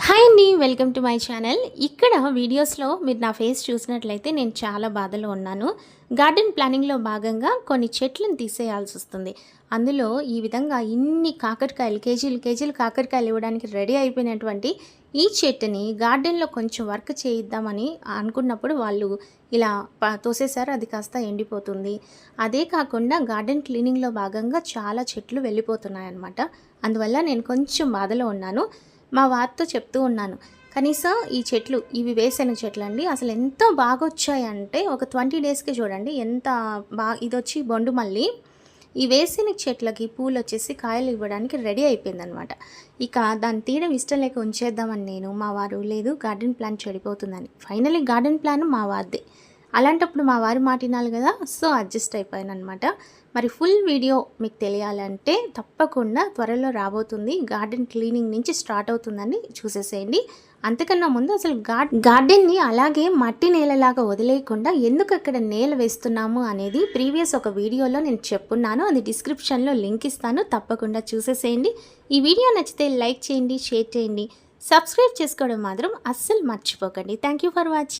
Hi అండి, welcome to my channel. ఇక్కడ వీడియోస్లో మీరు నా ఫేస్ చూసినట్లయితే నేను చాలా బాధలో ఉన్నాను. గార్డెన్ ప్లానింగ్లో భాగంగా కొన్ని చెట్లను తీసేయాల్సి వస్తుంది. అందులో ఈ విధంగా ఇన్ని కాకరకాయలు, కేజీలు కాకరకాయలు ఇవ్వడానికి రెడీ అయిపోయినటువంటి ఈ చెట్టుని గార్డెన్లో కొంచెం వర్క్ చేయిద్దామని అనుకున్నప్పుడు వాళ్ళు ఇలా తోసేశారు. అది కాస్త ఎండిపోతుంది. అదే కాకుండా గార్డెన్ క్లీనింగ్లో భాగంగా చాలా చెట్లు వెళ్ళిపోతున్నాయి అన్నమాట. అందువల్ల నేను కొంచెం బాధలో ఉన్నాను. మా వారితో చెప్తూ ఉన్నాను, కనీసం ఈ చెట్లు ఇవి వేసిన చెట్లు అండి అసలు ఎంత బాగా వచ్చాయంటే ఒక 20 డేస్కి చూడండి ఎంత ఇది వచ్చి బొండు మళ్ళీ ఈ వేసిన చెట్లకి పూలు వచ్చేసి కాయలు ఇవ్వడానికి రెడీ అయిపోయిందనమాట. ఇక దాన్ని తీయడం ఇష్టం లేక ఉంచేద్దామని నేను, మా వారు లేదు గార్డెన్ ప్లాన్ చెడిపోతుందని. ఫైనలీ గార్డెన్ ప్లాన్ మా వారిదే. అలాంటప్పుడు మా వారి మాట వినాలి కదా, సో అడ్జస్ట్ అయిపోయాను అనమాట. మరి ఫుల్ వీడియో మీకు తెలియాలంటే తప్పకుండా త్వరలో రాబోతుంది. గార్డెన్ క్లీనింగ్ నుంచి స్టార్ట్ అవుతుందని చూసేసేయండి. అంతకన్నా ముందు అసలు గార్డెన్ని అలాగే మట్టి నేలలాగా వదిలేయకుండా ఎందుకు అక్కడ నేల వేస్తున్నాము అనేది ప్రీవియస్ ఒక వీడియోలో నేను చెప్పున్నాను. అది డిస్క్రిప్షన్లో లింక్ ఇస్తాను, తప్పకుండా చూసేసేయండి. ఈ వీడియో నచ్చితే లైక్ చేయండి, షేర్ చేయండి, సబ్స్క్రైబ్ చేసుకోవడం మాత్రం అస్సలు మర్చిపోకండి. Thank you for watching.